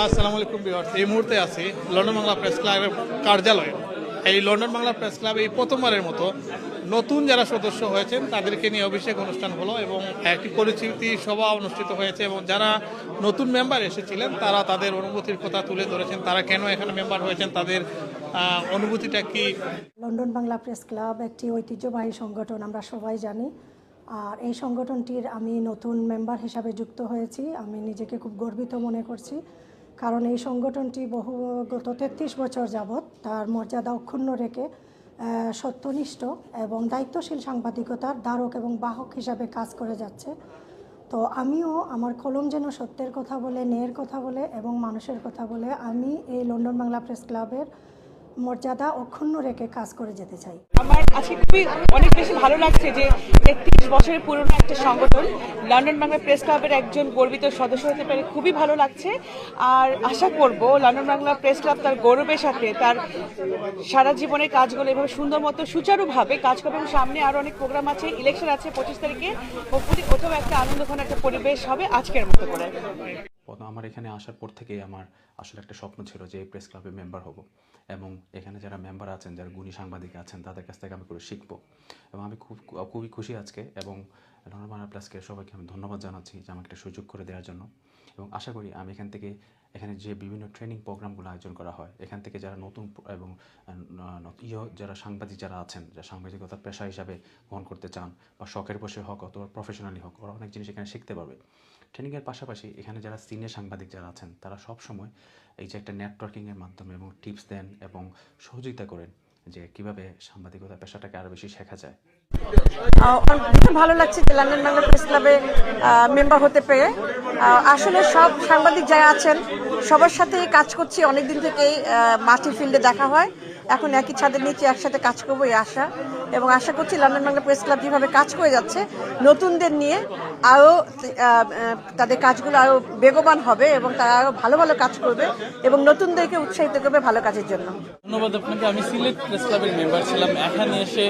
আসসালামু আলাইকুম ভিউয়ার্স, এই মুহূর্তে আছি লন্ডন বাংলা প্রেস ক্লাবের কার্যালয়ে। এই লন্ডন বাংলা প্রেস ক্লাব এই প্রথমবারের মতো নতুন যারা সদস্য হয়েছেন তাদেরকে নিয়ে অভিষেক অনুষ্ঠান হলো এবং একটি পরিচিতি সভা অনুষ্ঠিত হয়েছে এবং যারা নতুন মেম্বার এসেছিলেন তারা তাদের অনুভূতির কথা তুলে ধরেছেন, তারা কেন এখানে মেম্বার হয়েছেন, তাদের অনুভূতিটা কি। লন্ডন বাংলা প্রেস ক্লাব একটি ঐতিহ্যবাহী সংগঠন, আমরা সবাই জানি। আর এই সংগঠনটির আমি নতুন মেম্বার হিসাবে যুক্ত হয়েছি। আমি নিজেকে খুব গর্বিত মনে করছি, কারণ এই সংগঠনটি গত 33 বছর যাবৎ তার মর্যাদা অক্ষুণ্ণ রেখে সত্যনিষ্ঠ এবং দায়িত্বশীল সাংবাদিকতার ধারক এবং বাহক হিসাবে কাজ করে যাচ্ছে। তো আমিও আমার কলম যেন সত্যের কথা বলে, ন্যায়ের কথা বলে এবং মানুষের কথা বলে আমি এই লন্ডন বাংলা প্রেস ক্লাবের মর্যাদা অক্ষুণ্ণ রেখে কাজ করে যেতে চাই। আমার আজকে খুবই অনেক বেশি ভালো লাগছে যে 33 বছরের পুরনো একটা সংগঠন লন্ডন বাংলা প্রেস ক্লাবের একজন গর্বিত সদস্য হতে পেরে খুবই ভালো লাগছে। আর আশা করব লন্ডন বাংলা প্রেস ক্লাব তার গৌরবের সাথে তার সারা জীবনের কাজগুলো এভাবে সুন্দর মতো সুচারুভাবে কাজ করবে। এবং সামনে আরও অনেক প্রোগ্রাম আছে, ইলেকশন আছে 25 তারিখে। হোপফুলি কোথাও একটা আনন্দঘন একটা পরিবেশ হবে আজকের মতো করে। আমার এখানে আসার পর থেকেই আমার আসলে একটা স্বপ্ন ছিল যে এই প্রেস ক্লাবে মেম্বার হব এবং এখানে যারা মেম্বার আছেন, যারা গুণী সাংবাদিক আছেন, তাদের কাছ থেকে আমি করে শিখবো। এবং আমি খুবই খুশি আজকে, এবং লন্ডন বাংলা প্রেসকে সবাইকে আমি ধন্যবাদ জানাচ্ছি যে আমাকে একটা সুযোগ করে দেওয়ার জন্য। এবং আশা করি আমি এখানে যে বিভিন্ন ট্রেনিং প্রোগ্রামগুলো আয়োজন করা হয়, এখান থেকে যারা নতুন এবং যারা সাংবাদিক যারা আছেন, যারা সাংবাদিকতা পেশা হিসাবে গ্রহণ করতে চান বা শখের বসে হোক অথবা প্রফেশনালি হোক, ওরা অনেক জিনিস এখানে শিখতে পারবে। ট্রেনিংয়ের পাশাপাশি এখানে যারা সিনিয়র সাংবাদিক যারা আছেন তারা সব সময় এই যে একটা নেটওয়ার্কিংয়ের মাধ্যমে এবং টিপস দেন এবং সহযোগিতা করেন যে কিভাবে সাংবাদিকতা পেশাটাকে আরও বেশি শেখা যায়। ভালো লাগছে যে লন্ডন বাংলা প্রেস ক্লাবে মেম্বার হতে পেরে। আসলে সব সাংবাদিক যারা আছেন সবার সাথেই কাজ করছি, অনেকদিন থেকেই মাঠে ফিল্ডে দেখা হয়। এখন একই ছাদের নিচে একসাথে কাজ করবো এই আশা, এবং আশা করছি লন্ডন বাংলা প্রেস ক্লাব যেভাবে কাজ করে যাচ্ছে নতুনদের নিয়ে আরও তাদের কাজগুলো আরও বেগবান হবে এবং তারা আরও ভালো ভালো কাজ করবে এবং নতুনদেরকে উৎসাহিত করবে ভালো কাজের জন্য। ধন্যবাদ আপনাকে। আমি সিলেট প্রেস ক্লাবের মেম্বার ছিলাম, এখানে এসে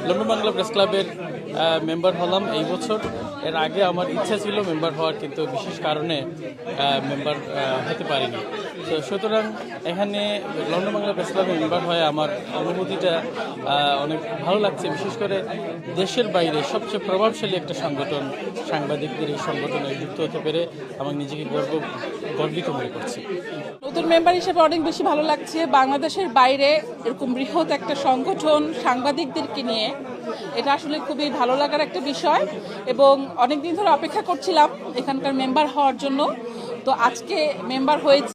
লন্ডন বাংলা প্রেস ক্লাবের মেম্বার হলাম এই বছর। এর আগে আমার ইচ্ছা ছিল মেম্বার হওয়ার, কিন্তু বিশেষ কারণে মেম্বার হতে পারিনি। তো সুতরাং এখানে লন্ডন বাংলা প্রেস ক্লাবের মেম্বার হয়ে আমার অনুভূতিটা অনেক ভালো লাগছে। বিশেষ করে দেশের বাইরে সবচেয়ে প্রভাবশালী একটা সংগঠন, সাংবাদিকদের এই সংগঠনে যুক্ত হতে পেরে আমার নিজেকে গর্বিত মনে করছি। নতুন মেম্বার হিসেবে অনেক বেশি ভালো লাগছে। বাংলাদেশের বাইরে এরকম বৃহৎ একটা সংগঠন সাংবাদিকদেরকে নিয়ে, এটা আসলে খুবই ভালো লাগার একটা বিষয় এবং অনেকদিন ধরে অপেক্ষা করছিলাম এখানকার মেম্বার হওয়ার জন্য। তো আজকে মেম্বার হয়েছে।